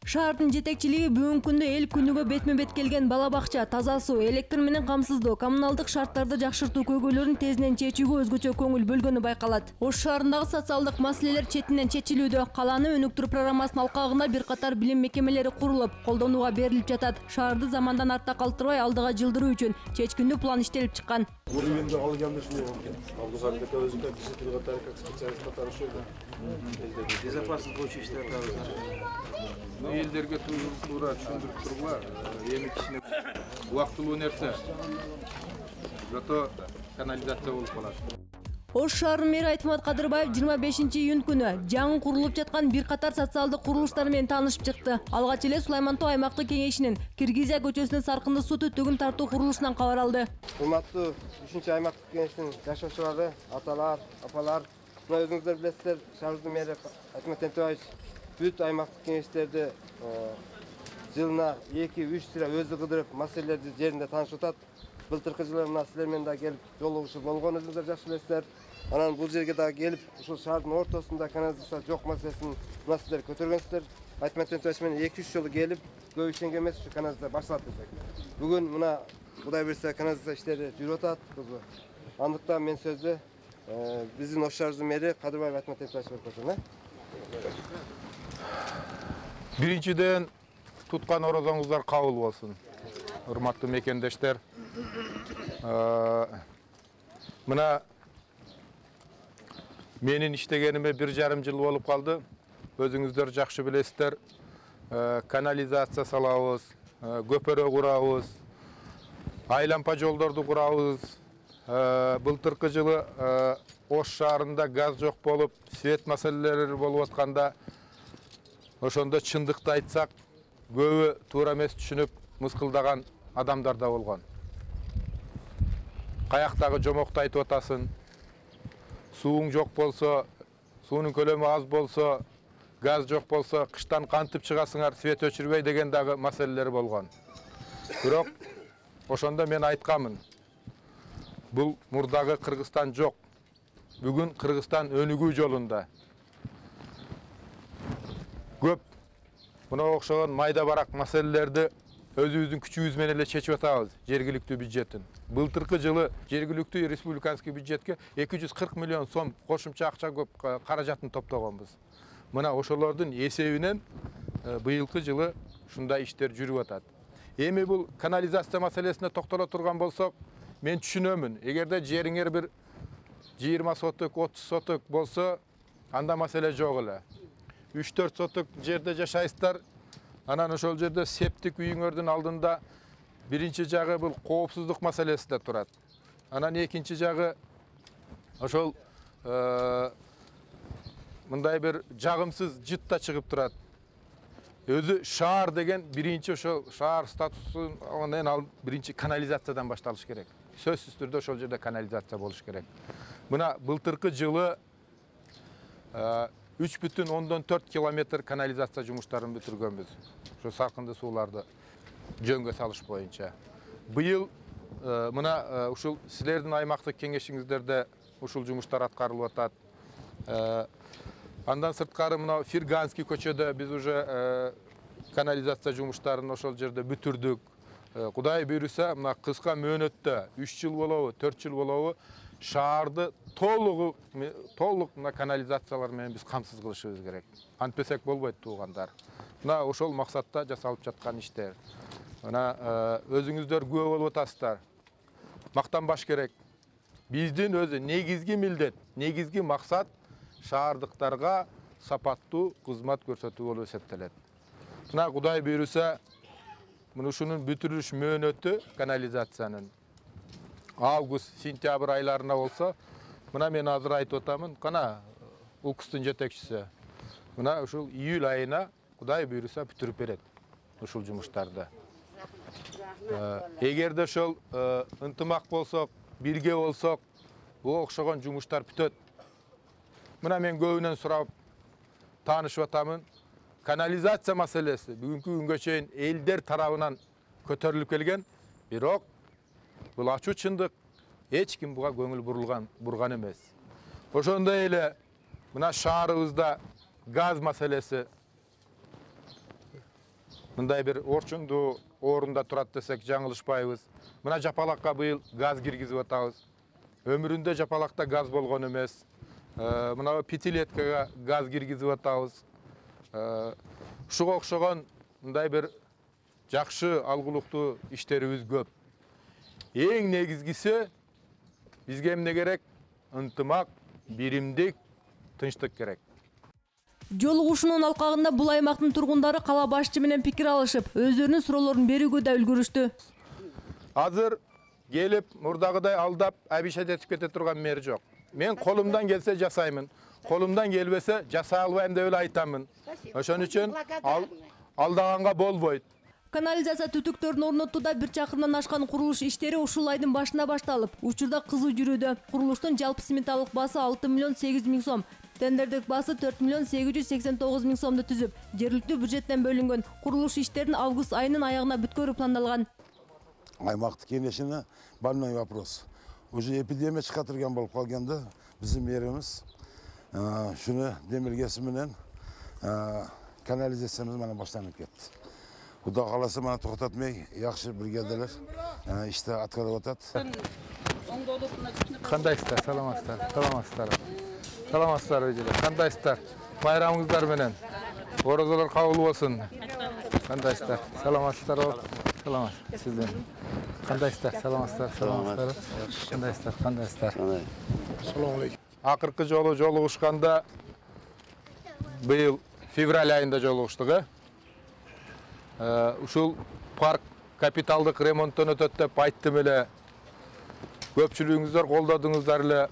Шаардын жетекчилиги бүгүнкү күндө эл күнүгө бетме-бет келген бала бакча, таза суу, электр менен камсыздоо, коммуналдык шарттарды жакшыртуу көйгөйлөрүн тезинен чечүүгө өзгөчө көңүл бөлгөнү байкалат. Ош шаарындагы социалдык маселелер четинен чечилүүдө. Каланы өнүктүрүү программасынын алкагында бир катар билим мекемелери курулуп, колдонууга берилип жатат. Шаарды замандан артта калтырбай алдыга жылдыруу үчүн чечкиндүү план иштелип чыккан. Безопасность боюнча иштеп атабыз. Элдерге туура түшүндүрүп тургула, эми кичине убактылуу нерсе. Зато канализация болуп калат. Ош шаарынын мэри Айтмат Кадырбаев 25-июнь күнү жаңы курулуп жаткан бир катар социалдык курулуштар менен таанышып чыкты. Алгач эле Сулайман Тоо аймактык кеңешинин Киргизия көчөсүнөн Саркынды суу түтүгүн тартуу курулушунан кабар алды. Урматтуу 3-чү аймактык кеңештин жашоочулары, аталар, апалар, мына өзүңүздөр билесиздер, шаарыбыздын мэри Айтмат Тентебаевич бүт аймактык кеңештерди жылына 2-3 сыйра өзү кыдырып, маселелерди жеринде таанышып атат. Былтыркы жылы мына силер менен да келип жолугушуу болгон өзүңүздөр жакшы билесиздер. Анан бул жерге да келип, ушул шаардын ортосунда канализация жок маселесин мына силер көтөргөнсүздөр. Айтмат Тентебаевич менен 2-3 жолу келип, көп ишенген эмес, ушу канализация башталат десек. Бүгүн мына Кудай берсе канализация иштери жүрүп атат. Андыктан мен сөздү биздин Ош шаарыбыздын мэри Кадырбаев Айтмат Тентебаевич берип койсун. Биринчиден туткан орозоңуздар кабыл болсун. Урматтуу мекендештер. Мына менин иштегениме 1,5 жыл болуп калды. Өзүңүздөр жакшы билесиздер. Канализация салабыз, көпөрө курабыз, айлампа жолдорду курабыз. Былтыркы жылы Ош шаарында газ жок болуп, свет маселелери болуп атканда, ошондо чындыкты айтсак, көбү туура эмес түшүнүп, мыскылдаган адамдар да болгон. Каяктагы жомокту айтып атасың, сууң жок болсо, суунун көлөмү аз болсо, газ жок болсо, кыштан кантип чыгасыңар, свет өчүрбөй деген дагы маселелер болгон. Бирок ошондо мен айткамын. Бул мурдагы Кыргызстан жок. Бүгүн Кыргызстан өнүгүү жолунда. Көп мына окшогон майда барак маселелерди өзүбүздүн күчүбүз менен эле чечип атабыз, жергиликтүү бюджеттин. Былтыркы жылы жергиликтүү республиканский бюджетке 240 миллион сом кошумча акча көп каражатын топтогонбуз. Мына ошолордун эсебинен быйылкы жылы ушундай иштер жүрүп атат. Эми бул канализация маселесине токтоло турган болсок, мен түшүнөмүн. Эгерде жериңер бир 20 соток, 30 соток болсо, анда маселе жок эле. 3-4 соток жерде жашайсыздар. Анан ошол жерде септик үйүңөрдүн алдында биринчи жагы бул коопсуздук маселеси да турат. Анан экинчи жагы ошол мындай бир жагымсыз жыт да чыгып турат. Өзү шаар деген биринчи ошол шаар статусун менен ал биринчи канализациядан башталыш керек. Сөзсүз түрдө ошол жерде канализация болуш керек. Мына былтыркы жылы 3,4 километр канализация жумуштарын бүтүргөнбүз. Ошо Саркынды сууларды жөнгө салыш боюнча. Быйыл мына ушул силердин аймактык кеңешиңиздерде ушул жумуштар аткарылып атат. Андан сырткары мына Фирганский көчөдө биз уже канализация жумуштарын ошол жерде бүтүрдүк. Кудай буйруса, мына кыска мөөнөттө 3 жыл болобу, 4 жыл болобу шаарды толук мына канализациялар менен биз камсыз кылышыбыз керек. Антпесек болбойт туугандар. Мына ошол максатта жасалып жаткан иштер. Мына өзүңүздөр күбө болуп атасыздар. Мактанбаш керек. Биздин өзү негизги милдет, негизги максат шаардыктарга сапаттуу кызмат көрсөтүү болуп эсептелет. Мына Кудай буйруса, мына ушунун бүтүрүш мөөнөтү канализациянын август-сентябрь айларына болсо, мына мен азыр айтып атамын, кана УКСтын жетекчиси. Мына ушул июль айына Кудай буйруса бүтүрүп берет ушул жумуштарды. Эгерде ошол ынтымак болсок, бирге болсок, бул окшогон жумуштар бүтөт. Мына мен көбүнөн сурап таанышып атамын. Канализация маселеси бүгүнкү күнгө чейин элдер тарабынан көтөрүлүп келген, бирок бул ачуу чындык, эч ким буга көңүл бурган эмес. Ошондой эле мына шаарыбызда газ маселеси мындай бир орчундуу орунда турат десек жаңылышпайбыз. Мына жапалакка быйыл газ киргизип атабыз. Өмүрүндө жапалакта газ болгон эмес. Мына пятилеткага газ киргизип атабыз. Ушуга окшогон мындай бир жакшы алгылыктуу иштерибиз көп. Эң негизгиси бизге эмне керек? Ынтымак, биримдик, тынчтык керек. Жолугушуунун алкагында бул аймактын тургундары кала башчы менен пикир алышып, өздөрүнүн суроолорун берүүгө да үлгүрүштү. Азыр келип, мурдагыдай алдап, абишат этип кете турган мери жок. Мен колумдан келсе жасаймын, колумдан келбесе жасай албайм деп эле айтамын. Ошон үчүн алдаганга болбойт. Канализация түтүктөрүн орнотууда 1 чакырымдан ашкан курулуш иштери ушул айдын башында башталып, учурда кызуу жүрүүдө. Курулуштун жалпы сметалык баасы 6 миллион 800 миң сом. Тендердик баасы 4 миллион 889 миң сомду түзүп, жергиликтүү бюджеттен бөлүнгөн. Курулуш иштерин август айынын аягына бүткөрүү пландалган. Аймактык кеңешине больной вопрос. Уже эпидемия чыга турган болуп калганда, биздин мэрimiz шуну демилгеси менен канализациябыз менен баштанып кетти. Куда каласа мана токтотмай, жакшы бригаделер иште аткарып атат. Кандайсыздар, саламатсыздар, саламатсыздар. Саламатсыздар эжелер, кандайсыздар? Байрамыңыздар менен. Оразалар кабыл болсун. Кандайсыздар? Саламатсыздар. Саламат. Сиздер. Кандайсыздар? Саламатсыздар, саламатсыздар. Кандайсыздар? Кандайсыздар? Салам алейкум. Акыркы жолу жолугушканда быйыл февраль айында жолугуштук, ушул парк капиталдык ремонттон өтөт деп айттым эле. Көпчүлүгүңүздөр колдодуңуздар эле.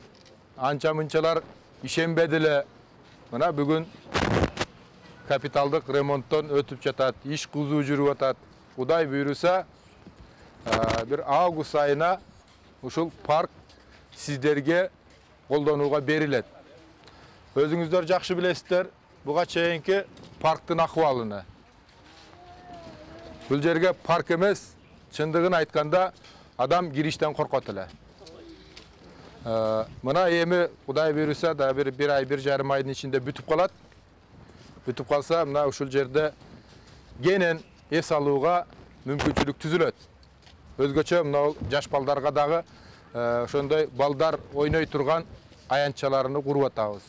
Анча-мынчалар ишенбеди эле. Мына бүгүн капиталдык ремонттон өтүп жатат, иш кызуу жүрүп атат. Кудай буйруса, бир август айына ушул парк сиздерге колдонууга берилет. Өзүңүздөр жакшы билесиздер, буга чейинки парктын акыбалыны. Бул жерге парк эмес, чындыгын айтканда адам кириштен коркот эле. Мына эми Кудай буйруса да бир ай, 1,5 айдын ичинде бүтүп калат. Бүтүп калса, мына ушул жерде кенен эс алууга мүмкүнчүлүк түзүлөт. Өзгөчө мына жаш балдарга дагы ошондой балдар ойной турган аянтчаларны куруп атабыз.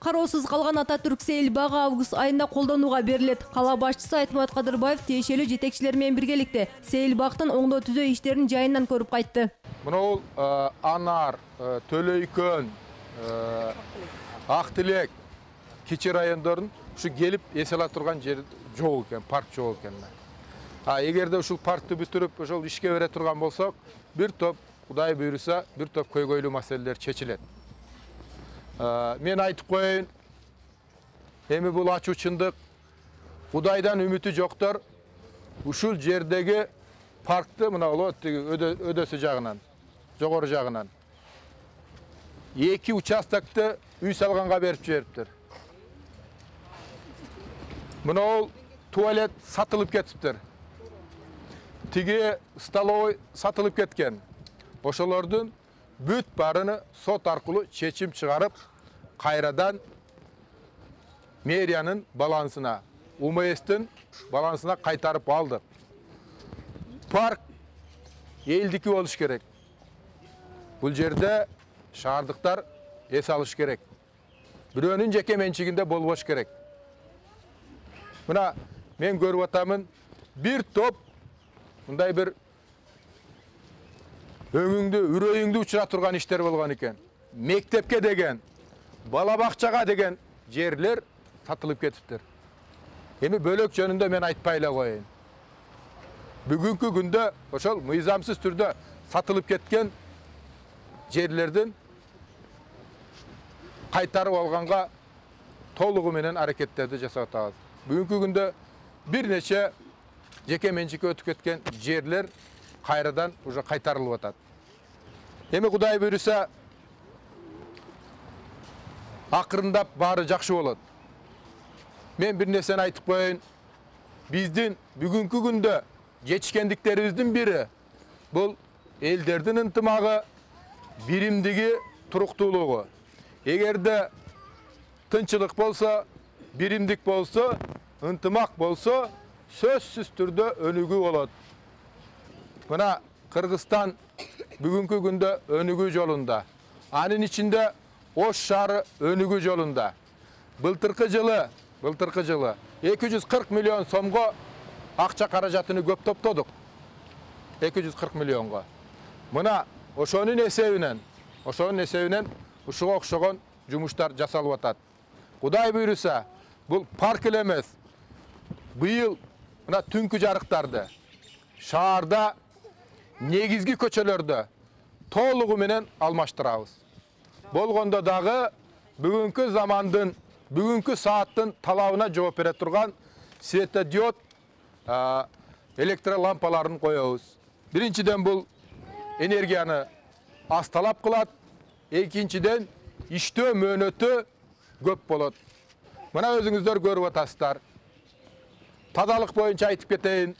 Кароосуз калган Ататүрк сейил багы август айында колдонууга берилет. Кала башчысы Айтмамат Кадырбаев тиешелүү жетекчилер менен биргеликте сейил бактын оңдоо түзөө иштерин жайынан көрүп кайтты. Мына Анар, Төлөйкөн, Ак Тилек, Кичи райондорун ушу келип эс ала турган жер жок экен, парк жок экен. Эгерде ушул паркты бүтүрүп, ошол ишке бере турган болсок, бир топ Кудай буйруса, бир топ көйгөйлүү маселелер чечилет. Мен айтып коеюн, эми бул ачуу чындык, Кудайдан үмүтү жоктор ушул жердеги паркты мына өдөсү жагынан, жогору жагынан 2 участокты үй салганга берип жибериптир. Мына туалет сатылып кетиптир. Тиги столовой сатылып кеткен. Ошолордун бүт барыны сот аркылуу чечим чыгарып, кайрадан мэриянын балансына, УМСтин балансына кайтарып алдык. Парк элдики болуш керек. Бул жерде шаардыктар эс алыш керек. Бирөөнүн жеке менчигинде болбош керек. Мына мен көрүп атамын, бир топ мындай бир өңүңдү, үрөйүңдү учура турган иштер болгон экен. Мектепке деген, бала бакчага деген жерлер сатылып кетиптир. Эми бөлөк жөнүндө мен айтпай эле коеюн. Бүгүнкү күндө ошол мыйзамсыз түрдө сатылып кеткен жерлердин кайтарып алганга толугу менен аракеттерди жасап атабыз. Бүгүнкү күндө бир нече жеке менчикке өтүп кеткен жерлер кайрадан уже кайтарылып атат. Эми Кудай буйруса акырындап баары жакшы болот. Мен бир нерсени айтып коеюн. Биздин бүгүнкү күндө жетишкендиктерибиздин бири бул элдердин ынтымагы, биримдиги, туруктуулугу. Эгерде тынчылык болсо, биримдик болсо, ынтымак болсо, сөзсүз түрдө өнүгүү болот. Мына Кыргызстан бүгүнкү күндө өнүгүү жолунда. Анын ичинде Ош шаары өнүгүү жолунда. Былтыркы жылы 240 миллион сомго акча каражатыны көп топтодук. 240 миллионго. Мына ошонун эсебинен ушуга окшогон жумуштар жасалып атат. Кудай буйруса, бул парк эле эмес. Быйыл мына түнкү жарыктарды шаарда негизги көчөлөрдө толугу менен алмаштырабыз. Болгондо дагы бүгүнкү замандын, бүгүнкү сааттын талабына жооп бере турган светодиод электролампаларын коебуз. Биринчиден бул энергияны аз талап кылат, экинчиден иштөө мөөнөтү көп болот. Мына өзүңүздөр көрүп атасыздар. Тазалык боюнча айтып кетейин.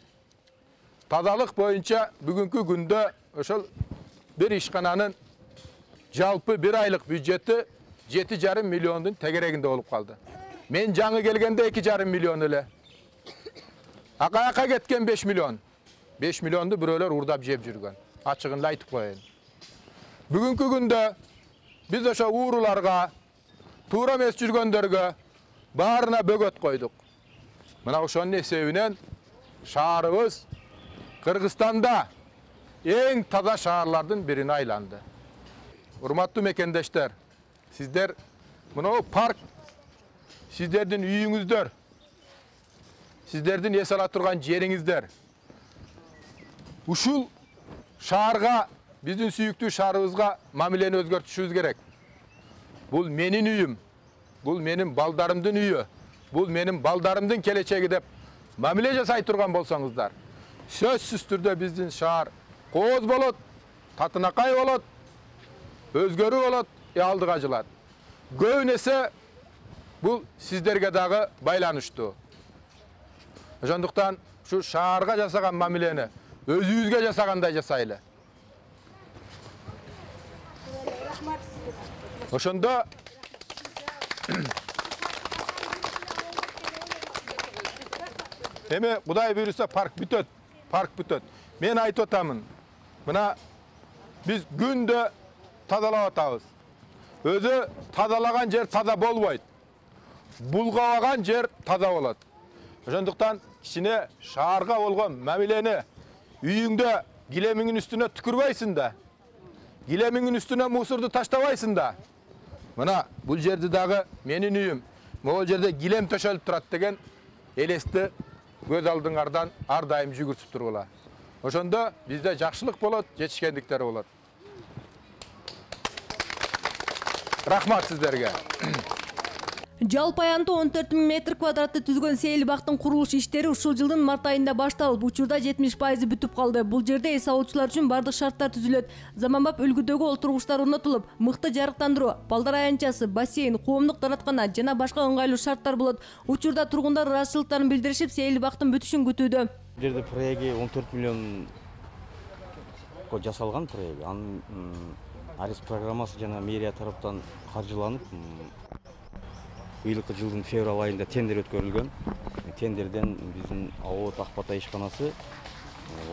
Тазалык боюнча бүгүнкү күндө ошол бир ишкананын жалпы bir айлык бюджети 7,5 миллиондун тегерегинде болуп калды. Мен жаңы келгенде 2,5 миллион эле. Акаяка кеткен 5 миллион. 5 миллионду бирөөлөр урдап жеп жүргөн. Ачыгын эле айтып коеюн. Бүгүнкү күндө биз ошо ууруларга, туура эмес жүргөндөргө баарына бөгөт койдук. Мына ошонун эсебинен шаарыбыз Кыргызстанда эң таза шаарлардын бирине айланды. Урматтуу мекендештер, сиздер мына парк сиздердин үйүңүздөр, сиздердин эс ала турган жериңиздер. Ушул шаарга, биздин сүйүктүү шаарыбызга мамилени өзгөртүшүбүз керек. Бул менин үйүм, бул менин балдарымдын үйү, бул менин балдарымдын келечеги деп мамиле жасай турган болсоңуздар, сөзсүз түрдө биздин шаар кооз болот, татынакай болот, өзгөрүү болот, алдыга жылат. Көбүнесе бул сиздерге дагы байланыштуу. Ошондуктан ушу шаарга жасаган мамилени өзүбүзгө жасагандай жасайлы. Ошондо эми Кудай буйруса парк бүтөт. Мен айтып атамын. Мына биз күндө тазалап атабыз. Өзү тазалаган жер таза болбойт. Булгабаган жер таза болот. Ошондуктан кичине шаарга болгон мамилени үйүңдө килемиңдин үстүнө түкүрбөйсүң да. Килемиңдин үстүнө мусорду таштабайсың да. Мына бул жерди дагы менин үйүм. Могул жерде килем төшөлүп турат деген элести көз алдыңардан ар дайым жүгүртүп тургула. Ошондо бизде жакшылык болот, жетишкендиктер болот. Рахмат сиздерге. Жалпы аянтта 14 000 метр квадратты түзгөн сейил бактын курулуш иштери ушул жылдын март айында башталып, учурда 70% бүтүп калды. Бул жерде эс алуучулар үчүн бардык шарттар түзүлөт. Заманбап үлгүдөгү олтургучтар орнотулуп, мыкты жарыктандыруу, балдар аянтчасы, бассейн, коомдук даараткана жана башка ыңгайлуу шарттар болот. Учурда тургундар ыраазычылыктарын билдиришип, сейил бактын бүтүшүн күтүүдө. Бул жерде проекти 14 миллион жасалган проект. Анын арес программасы жана мэрия тараптан каржыланып, быйылкы жылдын февраль айында тендер өткөрүлгөн. Тендерден биздин Аот Акбатай ишканасы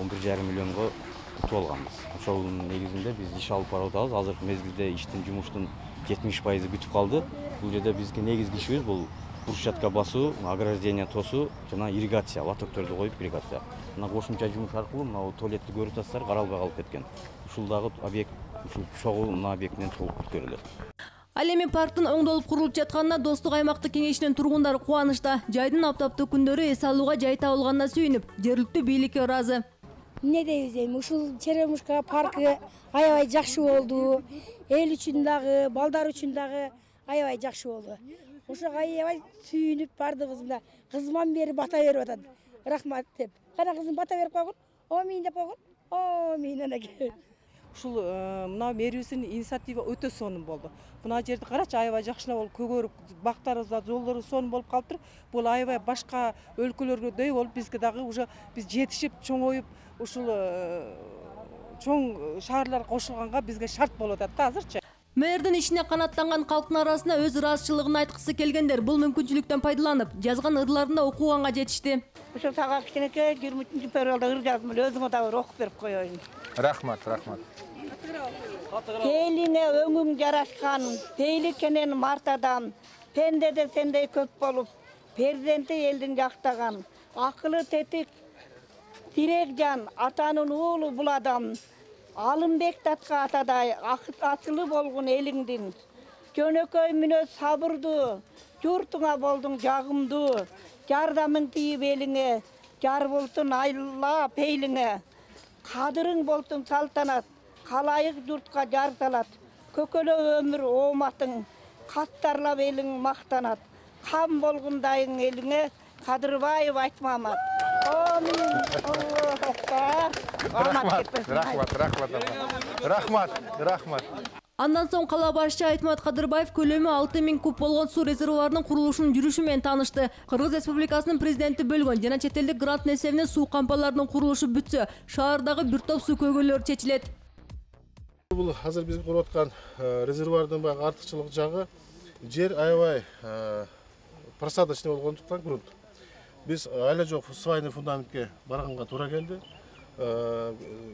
11,5 миллионго утуп алганбыз. Ошонун негизинде биз иш алып барып атабыз. Азыркы мезгилде иштин, жумуштун 70% бүтүп калды. Бул жерде бизге негизги ишибиз бул брусчатка басуу, ограждение тосуу жана ирригация, лотокторду коюп ирригация. Мына кошумча жумуш аркылуу мына туалетти көрүп атасыздар, каралбай калып кеткен. Ушул дагы объект, ушул чогуу мына объекттен толук бүткөрүлөт. Ал эми парктын оңдолуп курулуп жатканына Достук аймактык кеңешинин тургундары кубанычта. Жайдын аптаптуу күндөрү эс алууга жай табылганына сүйүнүп, жергиликтүү бийликке ыраазы. Эмне дейбиз эми, ушул Черемушка паркы аябай жакшы болду. Эл үчүн дагы, балдар үчүн дагы аябай жакшы болду. Ошого аябай сүйүнүп бардыгыбыз мына кызыман бери бата берип атат. Рахмат деп. Кана кызым бата берип койгун. Омин деп койгун. Омин анакей. Ушул мына мэрибиздин инициатива өтө сонун болду. Мына жерди карачы, аябай жакшылап болуп көгөрүп, бактарыбызда жолдору сонун болуп калыптыр. Бул аябай башка өлкөлөргөдөй болуп, бизге дагы уже биз жетишип, чоңоюп, ушул чоң шаарлар кошулганга бизге шарт болуп атат да азырчы. Мэрдин ишине канаттанган калктын арасына өз ыраазычылыгын айткысы келгендер бул мүмкүнчүлүктөн пайдаланып, жазган ырларында окуганга жетишти. Ошо сага кичинекей 23 периодда ыр жаздым эле, өзүңө дагы окуп берип коеюн. Рахмат. Пейлиңе өңүң жарашкан, пейли кенен мартадан, пендеде сендей көп болуп, перзенти элдин жактаган, акылы тетик, тирек жан, атанын уулу бул адам. Алымбек татка атадай, ачылы болгон элиңдин. Жөнөкөй мүнөз сабырдуу, журтуңа болдуң жагымдуу. Жардамың тийип элиңе, жар болтун айла пейлиңе. Кадырың болтун салтанат, калайык журтка жар салат. Көкөлө өмүр ооматың, каттарлап элиң мактанат. Кам болгундайың элиңе, Кадырбаев Айтмамат. Рахмат. Андан соң кала башчы Айтмат Кадырбаев көлөмү 6000 куб болгон суу резервуарынын курулушунун жүрүшү менен таанышты. Кыргыз Республикасынын президенти бөлгөн жана чет элдик гранттын эсебинен суу кампаларынын курулушу бүтсө, шаардагы бир топ суу көйгөйлөрү чечилет. Бул азыр биз куруп аткан резервуардын баягы артыкчылык жагы жер аябай просадочный болгондуктан грунт. Biz айла жок свайный фундаментке барганга туура келди.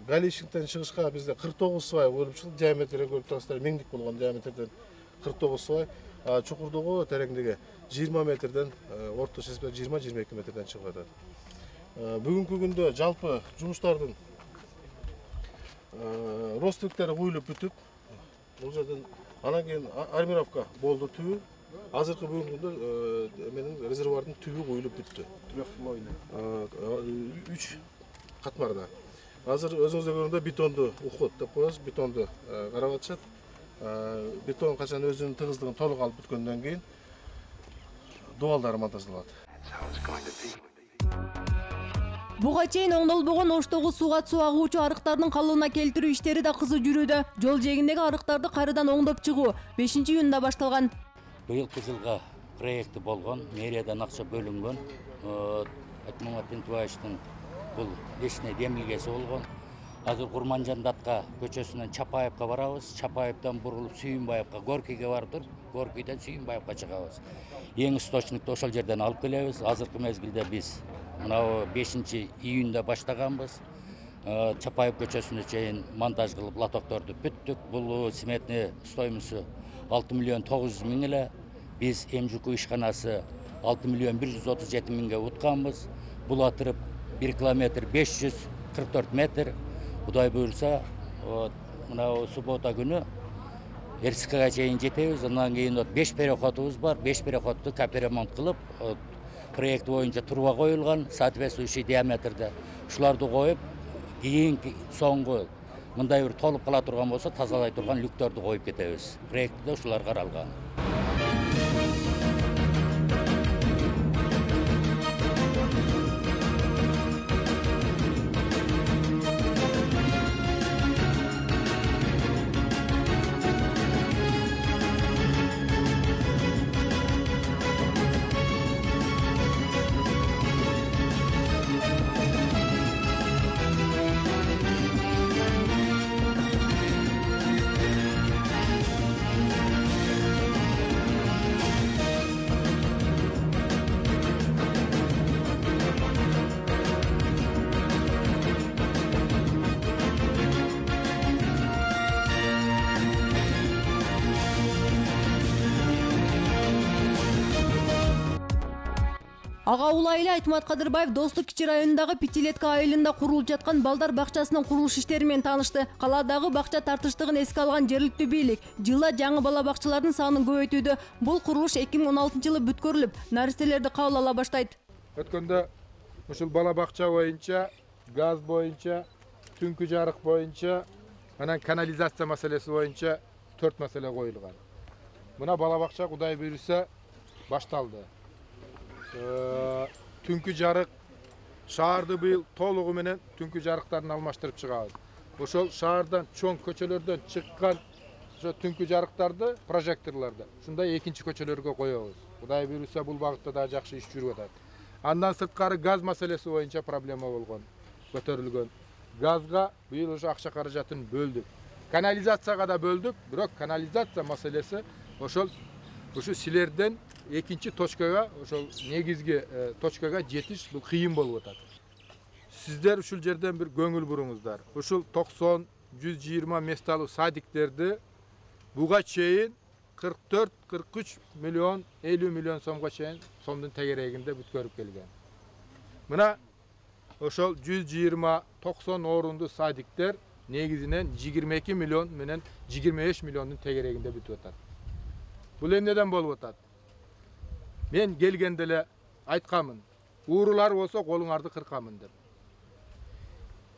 Галишиктен чыгышка бизде 49 свай болуп чыкты. Диаметри көрүп турасыздар, миңдик болгон диаметрден 49 свай. Чукурдугу тереңдиги 20 метрден, орточо эсепте 20-22 метрден чыгып атат. Бүгүнкү күндө жалпы жумуштардын ростиктери куюлуп бүтүп, бул жерден анан кийин армировка болду түбү. Азыркы бүгүнкү күндө менин резервуардын түбү куюлуп бүттү. 3 катмарда. Азыр өзүңүздөр көргөндөй бетонду уход деп коебуз, бетонду карап атышат. Бетон качан өзүнүн тыгыздыгын толук алып бүткөндөн кийин дубалдары монтаждалат. Буга чейин оңдолбогон Оштогу сууга суу агуучу арыктардын калыбына келтирүү иштери да кызуу жүрүүдө. Жол жээгиндеги арыктарды кайрадан оңдоп чыгуу 5-июнда башталган. Быйылкы жылга проекти болгон, мэриядан акча бөлүнгөн. Айтмамат Тентибаевичтин бул личный демилгеси болгон. Азыр Курманжан Датка көчөсүнөн Чапаевка барабыз. Чапаевден бурулуп Сүйүнбаевка, Горкийге бардыр. Горкийден Сүйүнбаевка чыгабыз. Эң источникти ошол жерден алып келебиз. Азыркы мезгилде биз мына 5-июнда баштаганбыз. Чапаев көчөсүнө чейин монтаж кылып лотокторду бүттүк. Бул сметный стоимосу 6 миллион 900 миң эле. Биз МЖК ишканасы 6 миллион 137 миңге утканбыз. Бул атырып 1 километр 544 метр. Кудай буйрса, мына суббота күнү РСКга чейин жетебиз. Андан кийин 5 переходубуз бар. 5 переходду капремонт кылып, проект боюнча труба коюлган, соответствующий диаметрде. Ушуларды коюп, кийин соңку мындай бир толуп кала турган болсо, тазалай турган люктөрдү коюп кетебиз. Проектте ушулар каралган. Ага улайла Айтмат Кадырбаев Достук кичи районундагы Пятилетка айылында курулуп жаткан балдар бакчасынын курулуш иштери менен таанышты. Каладагы бакча тартыштыгын эске алган жергиликтүү бийлик жылда жаңы бала бакчалардын санын көбөйтүүдө. Бул курулуш 2016-жылы бүткөрүлүп, наристелерди кабыл ала баштайт. Өткөндө ушул бала бакча боюнча, газ боюнча, түнкү жарык боюнча, анан канализация маселеси боюнча 4 маселе коюлган. Мына бала бакча Кудай буйрса башталды. Түнкү жарык шаарды быйыл толугу менен түнкү жарыктарын алмаштырып чыгабыз. Ошол шаардан чоң көчөлөрдөн чыккан ошо түнкү жарыктарды, прожекторлорду ушундай экинчи көчөлөргө коебуз. Кудай буйрса бул багытта да жакшы иш жүрүп атат. Андан сырткары газ маселеси боюнча проблема болгон, көтөрүлгөн. Газга быйыл ошо акча каражатын бөлдүк. Kanalizasiyaga da böldük. Bирок kanalizasiya maселеси ошол ушу силерден экинчи точкага, ошол негизги точкага жетиш бул кыйын болуп атат. Сиздер ушул жерден бир көңүл буруңуздар. Ушул 90-120 месталуу садиктерди буга чейин 44-43 миллион, 50 миллион сомго чейин сомдун тегерегинде бүткөрүп келген. Мына ошол 120-90 орунду садиктер негизинен 22 миллион менен 25 миллиондун тегерегинде бүтүп атат. Бул эмнеден болуп атат? Мен келгенде эле айтканмын. Уурулар болсо колуңарды кыркамын деп.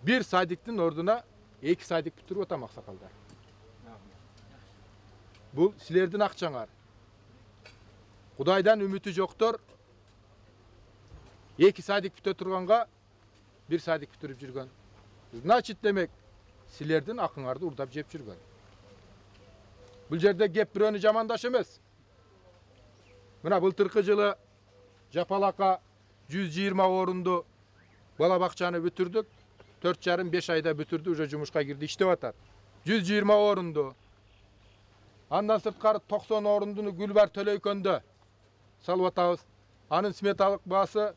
Bir sadiktин ордуна 2 садик бүтүрүп атам аксакалдар. Бул силердин акчаңар. Кудайдан үмүтү жоктор 2 садик бүтө турганга 1 садик бүтүрүп жүргөн. Значит демек силердин акыңарды урдап жеп жүргөн. Бул жерде кеп бирөөнү жамандаш эмес. Мына былтыркы жылы Жапалакка 120 орунду бала бакчаны бүтүрдүк. 4,5-5 айда бүтүрдү, уже жумушка кирди, иштеп атат. 120 орунду. Андан сырткары 90 орундуну Гүлбар Төлөйкөндө салып атабыз. Анын сметалык баасы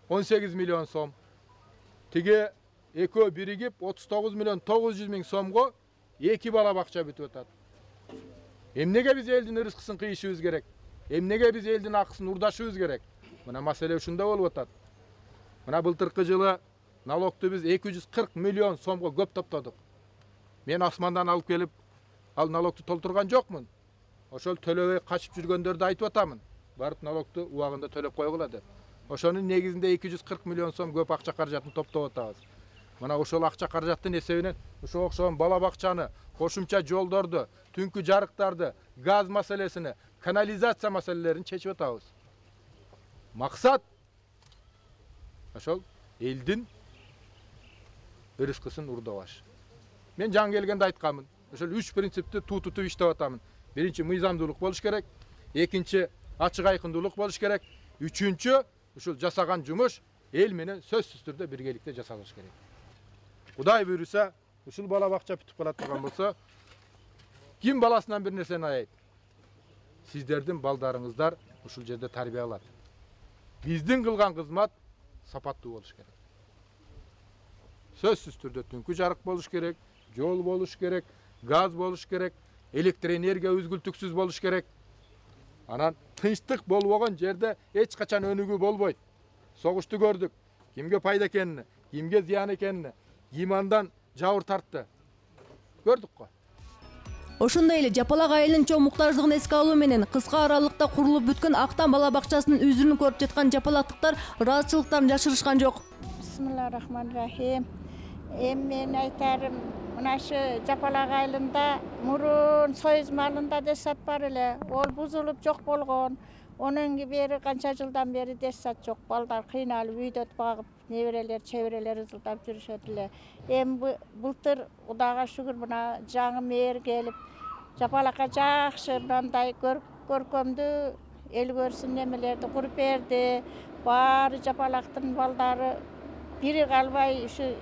18 миллион сом. Тиги экөө биригип 39 миллион 900 миң сомго 2 бала бакча бүтүп атат. Эмнеге биз элдин ырыскысын кыйышыбыз керек? Эмнеге биз элдин акысын урдашыбыз керек? Мына маселе ушунда болуп атат. Мына былтыркы жылы налогту биз 240 миллион сомго көп топтодук. Мен асмандан алып келип, ал налогту толтурган жокмун. Ошол төлөбөй качып жүргөндөрдү айтып атамын. Барып налогту убагында төлөп койгула деп. Ошонун негизинде 240 миллион сом көп акча каражатын топтоп атабыз. Мына ошол акча каражаттын эсебинен ошого окшогон бала бакчаны, кошумча жолдорду, түнкү жарыктарды, газ маселесини, канализация маселелерин чечип атабыз. Максат ошол элдин ырыскысын урдабаш. Мен жаңы келгенде айтканмын. Ошол 3 принципти тутуп иштеп атамын. Биринчи мыйзамдуулук болуш керек, экинчи ачык айкындуулук болуш керек, үчүнчү ушул жасаган жумуш эл менен сөзсүз түрдө биргеликте жасалыш керек. Кудай буйруса, ушул бала бакча бүтүп кала турган болсо, ким баласынан бир нерсени аяйт? Сиздердин балдарыңыздар ушул жерде тарбия алат. Биздин кылган кызмат сапаттуу болуш керек. Сөзсүз түрдө түнкү жарык болуш керек, жол болуш керек, газ болуш керек, электр энергия үзгүлтүксүз болуш керек. Анан тынчтык болбогон жерде эч качан өнүгүү болбойт. Согушту көрдүк. Кимге пайда экенин, кимге зыян экенин, ким андан жабыр тартты. Көрдүк го. Ошондой эле Жапалак айылынын чоң муктаждыгын эске алуу менен кыска аралыкта курулуп бүткөн Актан бала бакчасынын үзүрүн көрүп жаткан жапалактыктар ыраазычылыктарын жашырышкан жок. Бисмиллахиррахманиррахим. Мен айтарым, мынашы Жапалак айылында мурун союз малында десат бар эле. Ол бузулуп жок болгон. Онун бери канча жылдан бери десат жок. Балдар кыйналып үйдө багып, неберелер, чеберелер ызылдап жүрүшөт эле. Эми былтыр Кудайга шүгүр мына жаңы мэр келип, Жапалакка жакшы мындай көркөмдүү эл көрсүн немелерди куруп берди. Баары Жапалактын балдары бири калбай ушу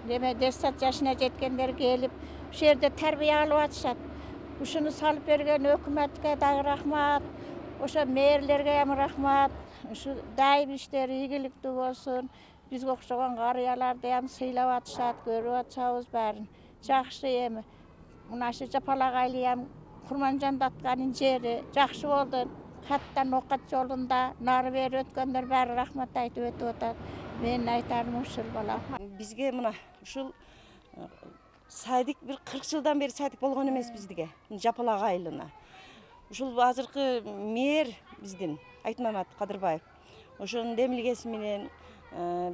неме десат жашына жеткендер келип, ушул жерде тарбия алып атышат. Ушуну салып берген өкмөткө дагы рахмат. Ошо мэрлерге ham рахмат. Ушу дайым иштери ийгиликтүү болсун. Бизге окшогон карыяларды ham сыйлап атышат, көрүп атышабыз баарын. Жакшы эми. Мынашы Жапалак айылы ham Курманжандатканын жери жакшы болду. Каттан окат жолунда нары бери өткөндөр баары рахмат айтып өтүп атат. Мен айтарым ушул бала. Бизге мына ушул садик бир 40 жылдан бери садик болгон эмес бизге. Жапалак айылына. Ушул азыркы мэр биздин Айтмамат Кадырбаев. Ошонун демилгеси менен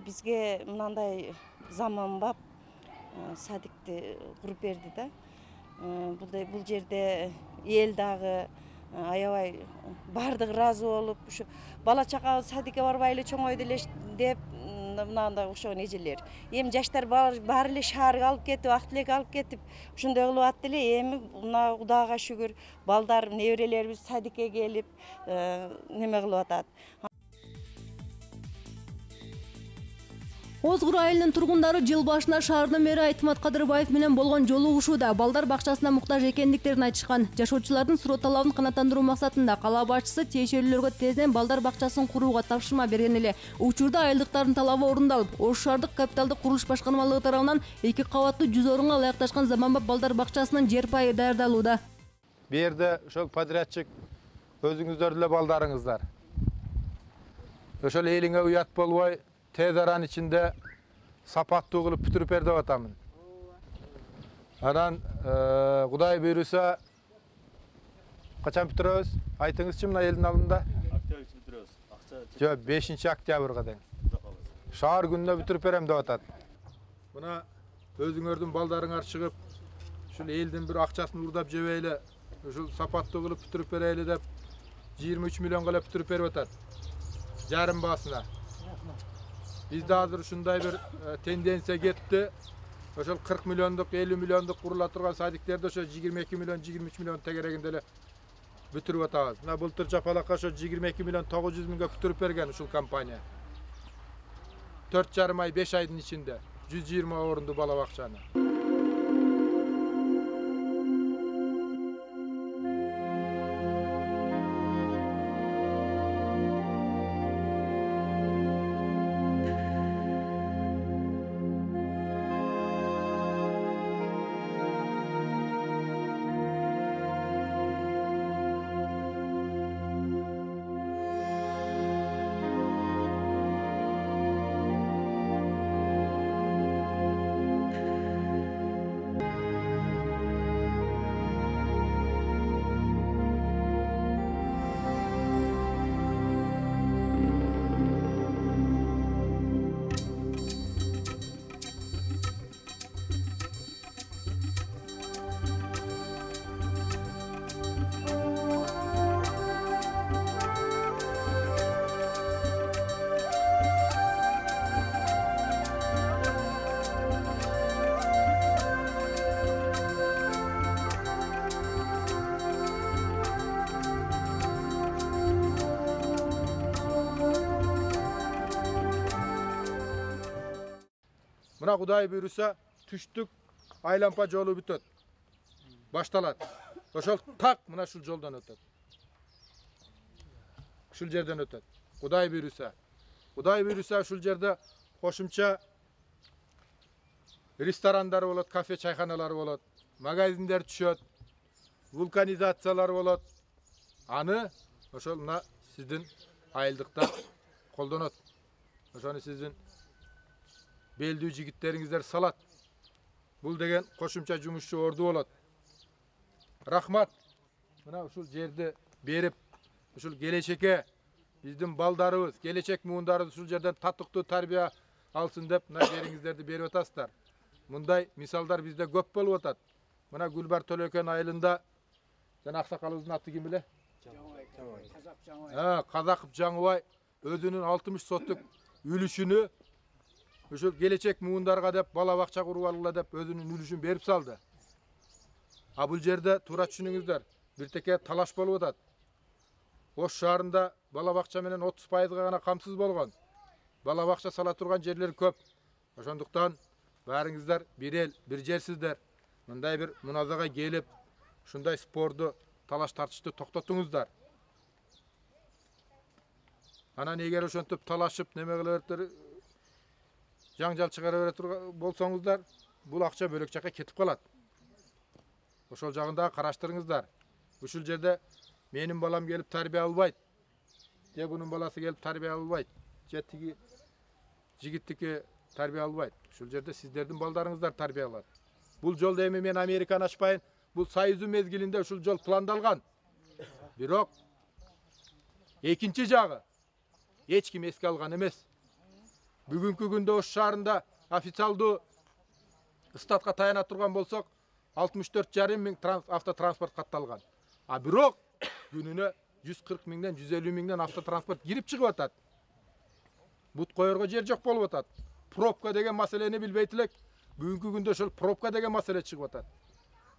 бизге мындай заманбап садикти куруп берди да. Бул жерде эл дагы аябай бардыгы ыраазы болуп, ушу бала чакабыз садикке барбай эле чоңойду эле деп мынандай окшогон эжелер. Эми жаштар баары эле шаарга алып кетип, ак тилек алып кетип, ошондой кылып атты эле. Эми мына Кудайга шүгүр, балдар, неберелерибиз садикке келип, неме кылып атат. Озгур айылынын тургундары жыл башына шаардын мэри Айтмат Кадырбаев менен болгон жолугушууда балдар бакчасына муктаж экендиктерин айтышкан. Жашоочулардын суроо талабын канааттандыруу максатында кала башчысы тиешелүүлөргө тезден балдар бакчасын курууга тапшырма берген эле. Учурда айылдыктардын талабы орундалып, Ош шаардык капиталдык курулуш башкармалыгы тарабынан 2 кабаттуу 100 орунга ылайыкташкан заманбап балдар бакчасынын жер пайы даярдалууда. Бу жерде ошол подрядчик өзүңүздөр деле балдарыңыздар. Ошол элиңе уят болбой, tez aran içinde sapattığı kılıp pütürüp erde vatamın. Aran Kuday buyurursa kaçan pütürüyoruz? Aytыңызчы мына elin alında? Октябрь bitiyoruz. Yok 5. oktyabr kadar. Şahar gününe bütürüp verem de vatat. Buna özüңөрдүн baldarыңар çıkıp şul eldin bir akçasını urdap jebeyle şul sapattığı kılıp pütürüp vereyle dep 23 milyon kılıp pütürüp verip vatat. Jarım basına. Bizde hazır şunday bir tendensiya getdi. Oşol 40 milyonluk, 50 milyonluk kurula turgan sadiklerde oşol 22 milyon, 23 milyon tegereginde ele bütürüp atabız. Mına былтыр Japalakka oşol 22 milyon 900 mingge bütürüp bergen uşul kampanya. 4,5 ay, 5 aydın içinde 120 orundu bala bakçаны. Mına Kuday buyursa tüştük aylampa jolu bütöt. Baştalat. Oşol tak mına şul joldan ötöt. Şul жерден ötöt. Kuday buyursa. Kuday buyursa şul jerde koşumça restorandar bolat, kafe çayxanalar bolat, magazinler düşöt, vulkanizatsiyalar bolat. Anı oşol mına sizdin ayıldыкта koldanot. Oşonu sizdin beldiği jigitleringizler salat. Bul degen koşumça jumuşçu ordu bolat. Rahmat. Mına uşul жерди berip, uşul gelечекке bizdin baldarыбыз, gelечек muğundarыбыз uşul жерден татыктуу tarbiya alsın dep mına jeringizlerdi berip atasыздар. Мындай мисалдар bizde көп болуп атат. Mına Gülbar Tölöken ayılında jana аксакалыбыздын аты ким биле? Казаков Жаңыбай өзүнүн 60 соттук үлүшүнү ошол gelечек muğundarга деп бала бакча куруп алгыла деп өзүнүн үлүшүн берип салды. А бул жерде туура түшүнүңүздөр, бир теке талаш болуп атат. Ош шаарында бала бакча менен 30% гана камсыз болгон. Бала бакча сала турган жерлер көп. Ошондуктан баарыңыздар бир эл, бир жерсиздер. Мындай бир муназага келип, ушундай спорду, талаш тартышты токтотуңуздар. Анан эгер ошентип талашып неме кылып жаңжал чыгара бере турган болсоңуздар, бул акча бөлөк жакка кетип калат. Ошол жагында караштырыңыздар. Ушул жерде менин балам келип тарбия албайт. Же бунун баласы келип тарбия албайт. Же тиги жигиттики тарбия албайт. Ушул жерде сиздердин балдарыңыздар тарбия алат. Бул жолду эми мен Американы ачпайын. Бул Союзу мезгилинде ушул жол пландалган. Бирок экинчи жагы эч ким эске алган эмес. Бүгүнкү күндө Ош шаарында официалдуу статка таяна турган болсок, 64,5 миң автотранспорт катталган. А бирок күнүнө 140 миңден 150 миңден автотранспорт кирип чыгып атат. Бут коерго жер жок болуп атат. Пробка деген маселени билбейт элек. Бүгүнкү күндө ошол пробка деген маселе чыгып атат.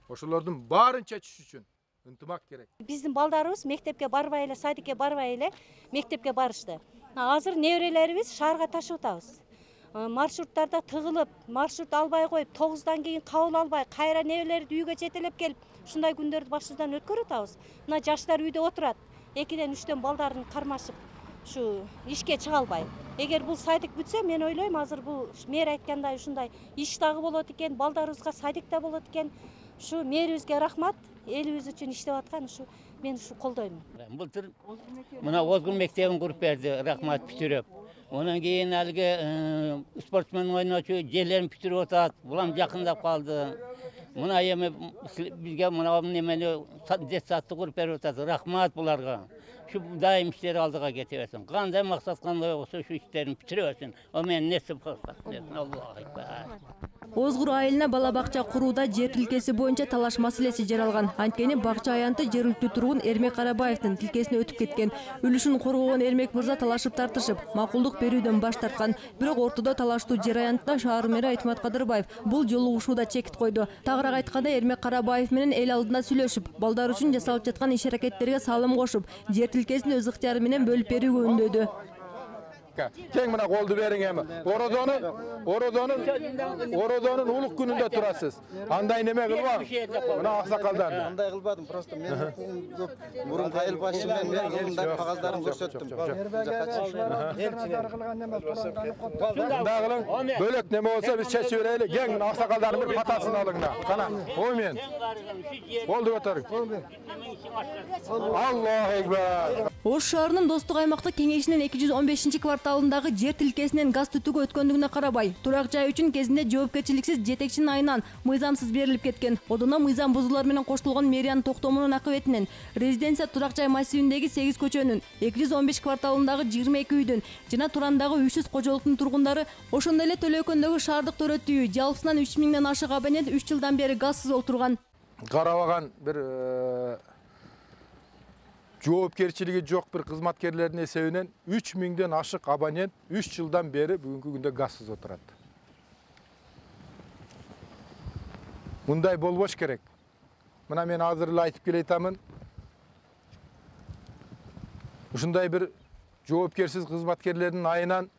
Ошолордун баарын чечиш үчүн ынтымак керек. Биздин балдарыбыз мектепке барбай эле, садикке барбай эле мектепке барышты. Азыр неберелерибиз шаарга ташып атабыз. маршруттарда тыгылып, маршрут албай коюп, 9-дан кийин кабыл албай, кайра небелерди үйгө жетелеп келип, ушундай күндөрдү башыбыздан өткөрүп атабыз. Мына жаштар үйдө отурат. 2-ден 3-тен балдарын кармашып, ушу ишке чыга албай. Эгер бул садик бүтсө, мен ойлойм, азыр бул мэр айткандай ушундай иш дагы болот экен, балдарыбызга садик да болот экен. Ушу мэрибизге рахмат, элибиз үчүн иштеп аткан, ушу мен ушу колдойм. Былтыр мына Озгул мектебин куруп берди, рахмат бүтүрөп. Ondan keyin haligi sportmen oynayıcı yerlerini bitirip otat. Bulam yakındap kaldı. Buna yeme bizge buna nemeli jet sattı kurup berip otat. Rahmat bularga. Şu daim işleri aldığa getiresin. Kanday maksat kanday olsa şu işlerini bitiresin. O men nesip kalsak desin. Allahu ekber. Озгур айылына бала бакча курууда жер тилкеси боюнча талаш маселеси жаралган. Анткени бакча аянты жергиликтүү тургун Эрмек Карабаевдин тилкесине өтүп кеткен. Үлүшүн коргогон Эрмек мырза талашып тартышып, макулдук берүүдөн баш тарткан. Бирок ортодо талаштуу жер аянтына шаар мэри Айтмат Кадырбаев бул жолугушууда чекит койду. Тагыраак айтканда Эрмек Карабаев менен эл алдында сүйлөшүп, балдар үчүн жасалып жаткан иш аракеттерге салым кошуп, жер тилкесин өз ыктыяры менен бөлүп берүүгө үндөдү. Keng bana koldu verin hem. Orozonun uluk gününde turasız. Anday neme kılma. Buna aksakaldan. Anday kılmadım. Prosto men burun kayıl başı men yılından kağızlarımı gösterdim. Bunda kılın. Bölük neme olsa biz çeşi vereyle. Geng aksakaldanın bir patasını alın da. Kana. Oymayın. Koldu götürün. Allah ekber. Ош шаарынын Достук аймактык кеңешинин 215-кварталындагы жер тилкесинен газ түтүгү өткөндүгүнө карабай, турак жай үчүн кезинде жоопкерчиликсиз жетекчинин айынан мыйзамсыз берилип кеткен. Одоно мыйзам бузуулар менен коштулган мэриянын токтомунун акыбетинен резиденция турак жай массивиндеги 8 көчөнүн, 215 кварталындагы 22 үйдүн жана Турандагы 300 кожолуктун тургундары, ошондой эле Төлөкөндөгү шаардык төрөттүү үй жалпысынан 3000ден ашык абонент 3 жылдан бери газсыз отурган. Карабаган бир жоопкерчилиги жок bir кызматкерлердин эсебинен 3000ден ашык абонент 3 жылдан бери бүгүнкү күндө газсыз отурат. Мындай болбош керек. Мына мен азыр эле айтып келе атамын. Ушундай бир жоопкерсиз кызматкерлердин айынан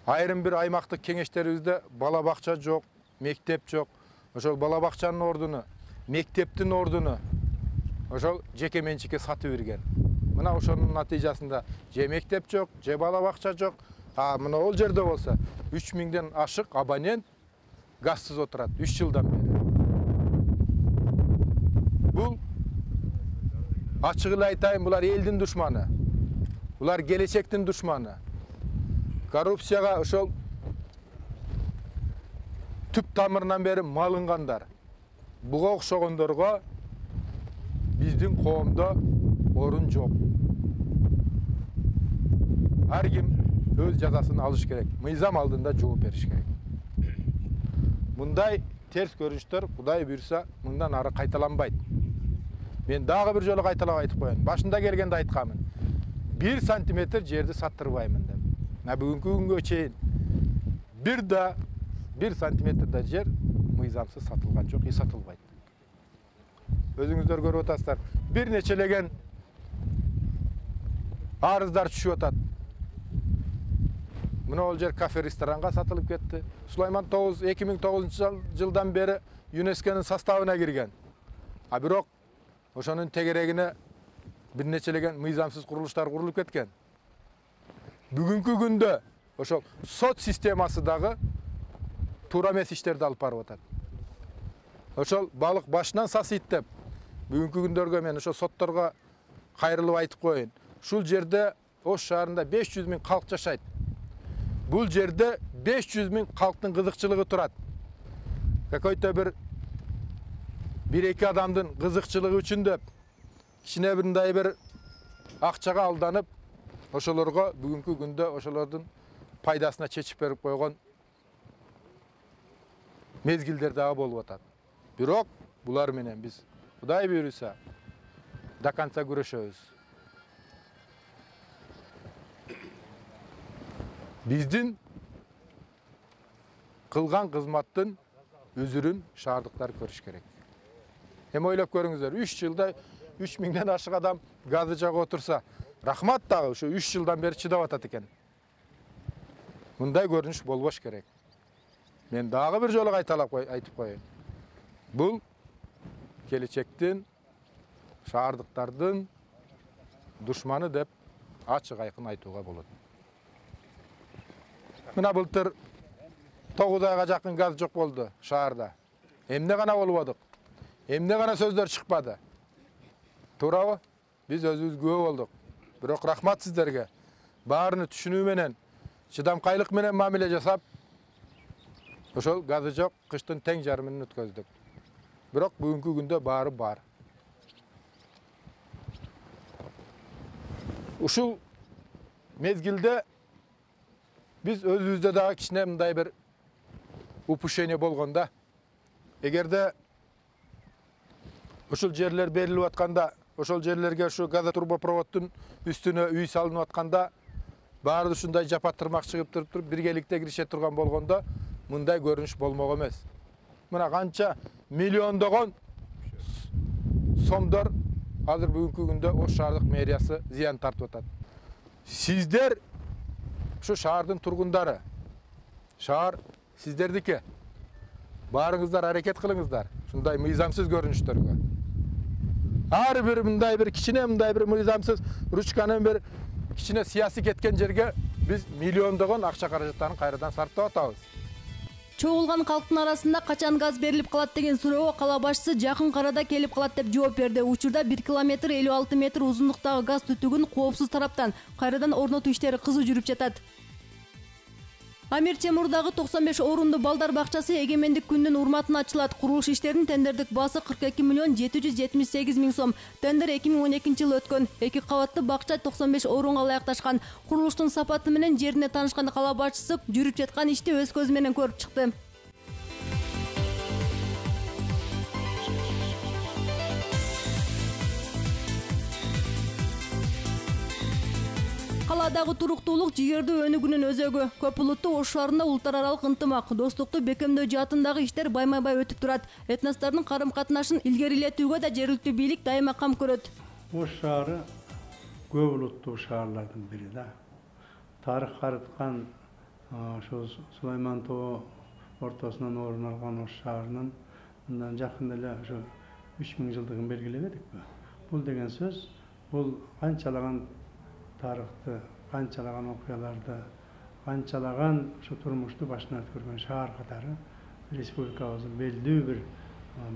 айрым бир аймактык кеңештерибизде бала бакча жок, мектеп жок. Ошол бала бакчанын ордуну, мектептин ордуну ошол жеке менчикке сатып берген. Мына ошонун натыйжасында же мектеп жок, же бала бакча жок. Мына ол жерде болсо 3000ден ашык абонент газсыз отурат 3 жылдан бери. Бул ачык эле айтайын, булар элдин душманы. Булар келечектин душманы. Коррупцияга ошол түп тамырынан бери малынгандар. Буга окшогондорго биздин коомдо орун жок. Ар ким өз жазасын алыш керек. Мыйзам алдында жооп бериш керек. Мындай терс көрүнүштөр Кудай буйрса мындан ары кайталанбайт. Мен дагы бир жолу кайталап айтып коеюн. Башында келгенде айтканмын. 1 сантиметр жерди саттырбаймын деп. Бүгүнкү күнгө чейин 1 сантиметр да жер мыйзамсыз сатылган жок, сатылбайт. Өзүңүздөр көрүп атасыздар. Бир нечелеген арыздар түшүп атат. Мына ол жер кафе-ресторанга сатылып кетти. Сулайман 2009-жылдан бери ЮНЕСКОнун составына кирген. Бирок ошонун тегерегине бир нечелеген мыйзамсыз курулуштар курулуп кеткен. Бүгүнкү күндө ошол сот системасы дагы туура эмес иштерди алып барып атат. Ошол балык башынан сасыйт деп бүгүнкү күндөргө мен ошо сотторго кайрылып айтып коеюн. Ушул жерде Ош шаарында 500 000 калк жашайт. Бул жерде 500 000 калктын кызыкчылыгы турат. Какой-то бир-эки адамдын кызыкчылыгы үчүн деп кичине мындай бир акчага алданып, ошолорго бүгүнкү күндө ошолордун пайдасына чечип берип койгон мезгилдер дагы болуп атат. Бирок булар менен биз Кудай буйруса до конца күрөшөбүз. Биздин кылган кызматтын өзүрүн шаардыктар көрүш керек. Эми ойлоп көрүңүздөр, 3 жылда 3000ден ашык адам газы жагып отурса, рахмат дагы ушу 3 жылдан бери чыдап атат экен. Мындай көрүнүш болбош керек. Мен дагы бир жолу айтып коеюн. Бул келечектин шаардыктардын душманы деп ачык айкын айтууга болот. Мына былтыр 9 айга жакын газ жок болду шаарда. Эмне гана болбодук? Эмне гана сөздөр чыкпады? Туурабы? Биз өзүбүз күбө болдук. Бирок рахмат сиздерге. Баарыны түшүнүү менен, чыдамкайлык менен мамиле жасап, ошол газы жок кыштын тең жарымын өткөздүк. Бирок бүгүнкү күндө баары бар. Ушул мезгилде биз өзүбүздө дагы кичине мындай бир упущение болгонда, эгерде ушул жерлер берилип атканда, ошол жерлерге ушу газотурбопроводдун үстүнө үй салынып атканда, баары ушундай жапаттырмак чыгып туруп, биргеликте кирише турган болгондо мындай көрүнүш болмок эмес. Мына канча миллиондогон сомдор азыр бүгүнкү күндө Ош шаардык мэриясы зыян тартып атат. Сиздер ушу шаардын тургундары, шаар сиздердики. Баарыңыздар аракет кылыңыздар ушундай мыйзамсыз көрүнүштөргө. Ар бир мындай бир кичине мындай бир мыйзамсыз ручканын бир кичине сыясы кеткен жерге биз миллиондогон акча каражаттарын кайрадан сарптап атабыз. Чогулган калктын арасында качан газ берилип калат деген суроого кала башчысы жакын карада келип калат деп жооп берди. Учурда 1 километр 56 метр узундуктагы газ түтүгүн коопсуз тараптан кайрадан орнотуу иштери кызуу жүрүп жатат. Амир Темурдагы 95 орунду балдар бакчасы эгемендик күндүн урматына ачылат. Курулуш иштеринин тендердик баасы 42 миллион 778 миң сом. Тендер 2012-жылы өткөн. 2 кабаттуу бакча 95 орунга ылайыкташкан. Курулуштун сапаты менен жерине таанышкан кала башчысы жүрүп жаткан ишти өз көзү менен көрүп чыкты. Каладагы туруктуулук жигердүү өнүгүүнүн өзөгү. Көп улуттуу Ош шаарында улуттар аралык ынтымак, достукту бекемдөө жаатындагы иштер байма-бай өтүп турат. Этностордун карым-катнашын илгерилетүүгө да жергиликтүү бийлик дайыма кам көрөт. Ош шаары көп улуттуу шаарлардын бири да. Тарых карыткан ошо Сулайман тоо ортосунан орун алган Ош шаарынын мындан жакында эле ошо 3000 жылдыгын белгилебедикпи? Бул деген сөз, бул канчалаган тарыхты, канчалаган окуяларды, канчалаган ушу турмушту башынан өткөргөн шаар катары республикабыздын белдүү бир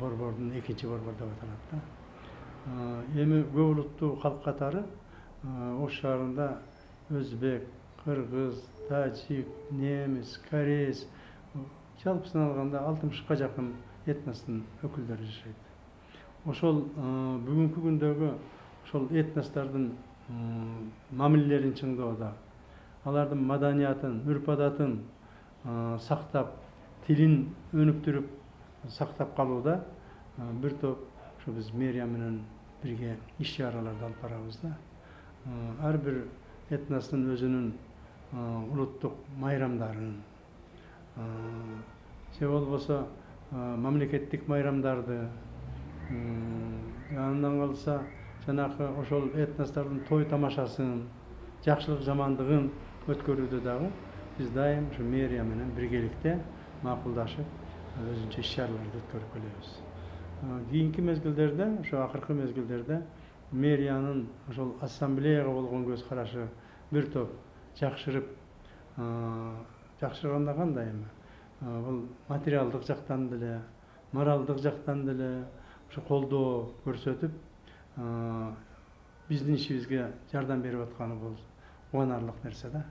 борбордун экинчи борбор деп аталат да. Эми көп улуттуу калк катары Ош шаарында өзбек, кыргыз, тажик, немис, кореец, жалпысын алганда 60га жакын этностун өкүлдөрү жашайт. Ошол бүгүнкү күндөгү ошол этностордун мамилелерин чыңдоодо, алардын маданиятын, үрп-адатын сактап, тилин өнүктүрүп сактап калууда бир топ ошо биз мэрия менен бирге иш-чараларды алып барабыз да. Ар бир этностун өзүнүн улуттук майрамдарын, же болбосо мамлекеттик майрамдарды, андан калса жанакы ошол этностордун той тамашасын, жакшылык жамандыгын өткөрүүдө дагы биз дайым ушу мэрия менен биргеликте макулдашып өзүнчө иш-чараларды өткөрүп келебиз. Кийинки мезгилдерде, ошо акыркы мезгилдерде мэриянын ошол ассамблеяга болгон көз карашы бир топ жакшырып, жакшырганда кандай эми? Бул материалдык жактан деле, моралдык жактан деле ушу колдоо көрсөтүп, биздин ишибизге жардам берип атканы бул кубанарлык нерсе да.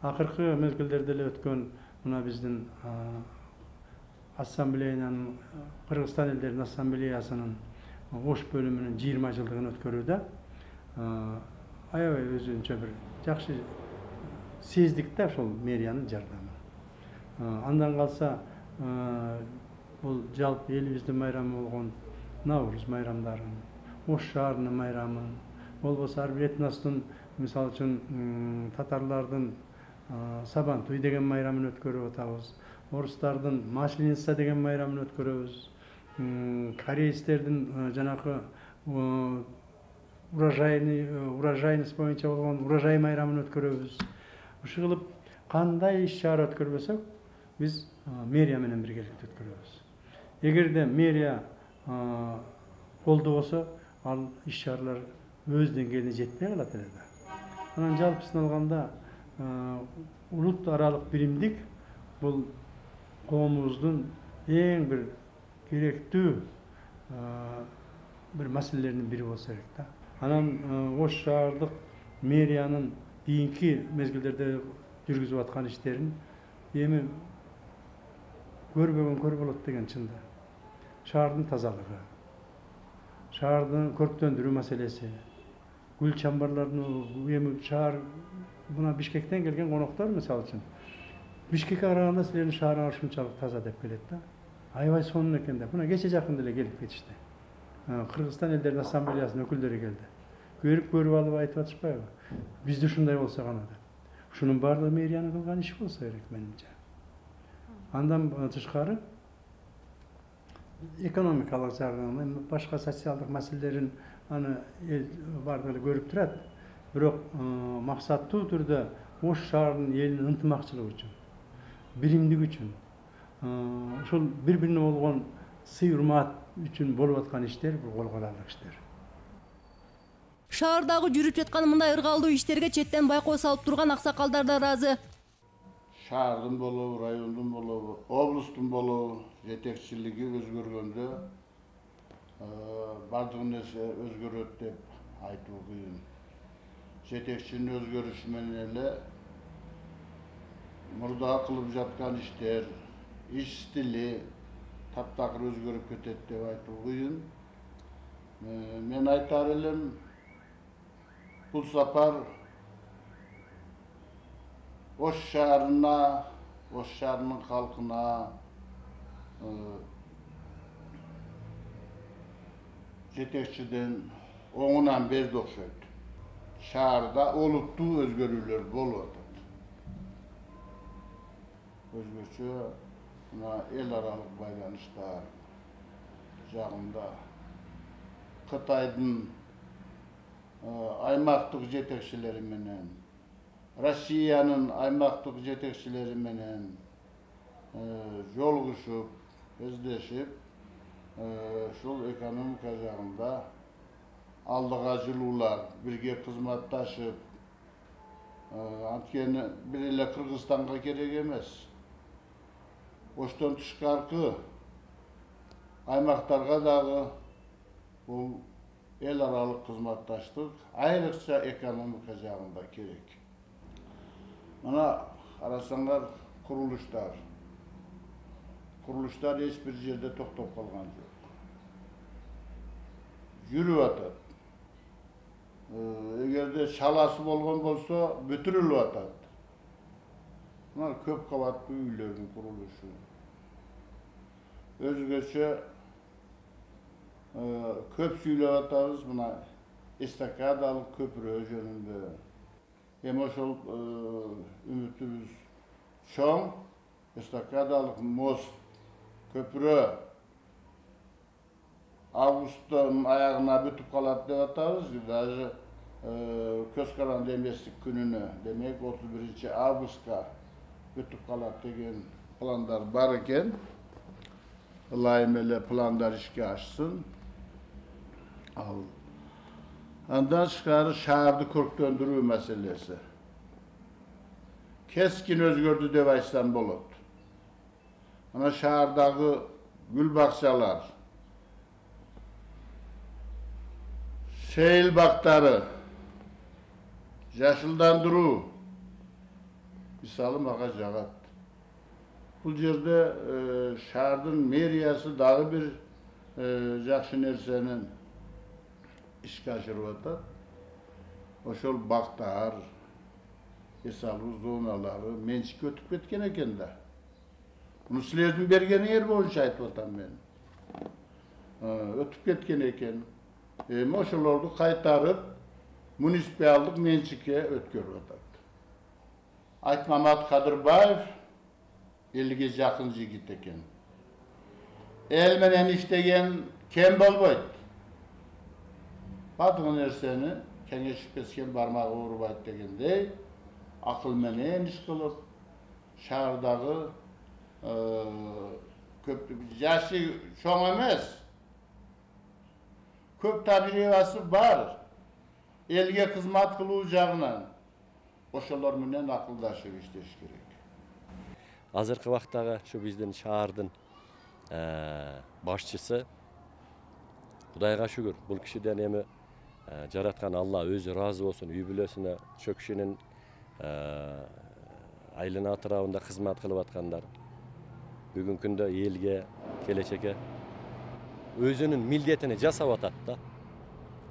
Акыркы мезгилдерде эле өткөн мына биздин ассамблеянын, Кыргызстан элдеринин ассамблеясынын Ош бөлүмүнүн 20 жылдыгын өткөрүүдө аябай өзүнчө бир жакшы сездик да ошол мэриянын жардамы. Андан калса бул жалпы элибиздин майрамы болгон Навруз майрамдарын, Ош шаарынын майрамын, болбосо ар бир этностун, мисалы үчүн татарлардын Сабантуй деген майрамын өткөрүп атабыз, орустардын Масленица деген майрамын өткөрөбүз, корейцтердин жанакы урожайность боюнча болгон урожай майрамын өткөрөбүз. Ушул кылып Кандай иш-чара өткөрбөсөк, биз мэрия менен биргеликте өткөрөбүз. Эгерде мэрия колдобосо, ал иш-чаралар өз деңгээлине жетпей калат эле да. Анан жалпысын алганда улут аралык биримдик бул коомубуздун эң бир керектүү bir маселелердин бири болсо керек да. Анан Ош шаардык мэриянын кийинки мезгилдерде жүргүзүп аткан иштерин эми көрбөгөн көр болот деген чында. Шаардын тазалыгы, шаардын көрктөндүрүү маселеси, гүл чамбарларын эми шаар мына Бишкектен келген коноктор мисалы үчүн Бишкекке караганда силердин шаарыңар ушунчалык таза деп келет да. Аябай сонун экен деп. Мына кече жакында эле келип кетишти. Кыргызстан элдеринин ассамблеясынын өкүлдөрү келди. Көрүп алып айтып атышпайбы? Бизде ушундай болсо гана деп. Ушунун баардыгы мэриянын кылган иши болсо керек менимче. Андан тышкары экономикалык жагынан башка социалдык маселелерин аны эл баардыгы көрүп турат. Бирок максаттуу түрдө Ош шаарынын элинин ынтымакчылыгы үчүн, биримдиги үчүн, ушул бири-бирине болгон сый урмат үчүн болуп аткан иштер бул колго аларлык иштер. Шаардагы жүрүп жаткан мындай ыргалдуу иштерге четтен байкоо салып турган аксакалдар да ыраазы. Шаардын болобу, райондун болобу, облустун болобу жетекчилиги өзгөргөндө бардык нерсе өзгөрөт деп айтуу кыйын. Жетекчинин өзгөрүшү менен эле мурда кылып жаткан иштер, иш стили таптакыр өзгөрүп кетет деп айтуу кыйын. Мен айтар элем, бул сапар Ош шаарына, Ош шаарынын калкына жетекчиден оңунан берди окшойт. Шаарда олуттуу өзгөрүүлөр болуп атат. Өзгөчө мына эл аралык байланыштар жагында Кытайдын аймактык жетекчилери менен, Россиянын аймактык жетекчилери менен жолугушуп, эздешип, ушул экономика жагында алдыга жылуулар, бирге кызматташып, анткени бир эле Кыргызстанга керек эмес. Оштон тышкаркы аймактарга дагы бул эл аралык кызматташтык айрыкча экономика жагында керек. Мына карасаңар курулуштар эч бир жерде токтоп калган жок. Жүрүп атат. Эгерде шаласы болгон болсо бүтүрүлүп атат. Мына көп кабаттуу үйлөрдүн курулушу. Өзгөчө көп сүйлөп атабыз мына эстакадалык көпүрө жөнүндө. Эми ошол үмүтүбүз чоң. Эстакадалык мост көпүрө августтун аягына бүтүп калат деп атабыз. Даже көз каранды эместик күнүнө, демек 31 августка бүтүп калат деген пландар бар экен. Ылайым эле пландар ишке ашсын. Андан тышкары шаарды көрктөндүрүү маселеси. Кескин өзгөрдү деп айтсам болот. Мына шаардагы гүл бакчалар, сейил бактары, жашылдандыруу мисалы мага жагат. Бул жерде шаардын мэриясы дагы бир жакшы нерсенин ишке ашырып атат. Ошол бактар, эс алуу зоналары менчикке өтүп кеткен экен да. Муну силердин бергениңер боюнча айтып атам мен. Өтүп кеткен экен. Эми ошолорду кайтарып, муниципалдык менчикке өткөрүп атат. Айтмамат Кадырбаев элге жакын жигит экен. Эл менен иштеген кем болбойт. Бардык нерсени кеңешип кеткен бармагы оорубайт дегендей, акыл менен иш кылып, şahırdağı yaşı çoğ emes. Köp tecrübesi var. Elge hizmet kılığı jagынан oşolar menен akıldaşıp işleş gerek. Azırkı vaqtdağı şu bizden şahardın başçısı Kudayga şükür bu kişiden emi jaratkan Allah özü razı olsun übülesine şu kişinin aylana atrafında hizmet kılıp atkanlar. Bugün günde elge, geleceke özünün milliyetini jasap atat da.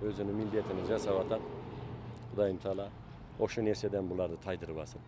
Özünün milliyetini jasap atat. Kudayım Taala oşu nerseden bulardı taydırıp basın.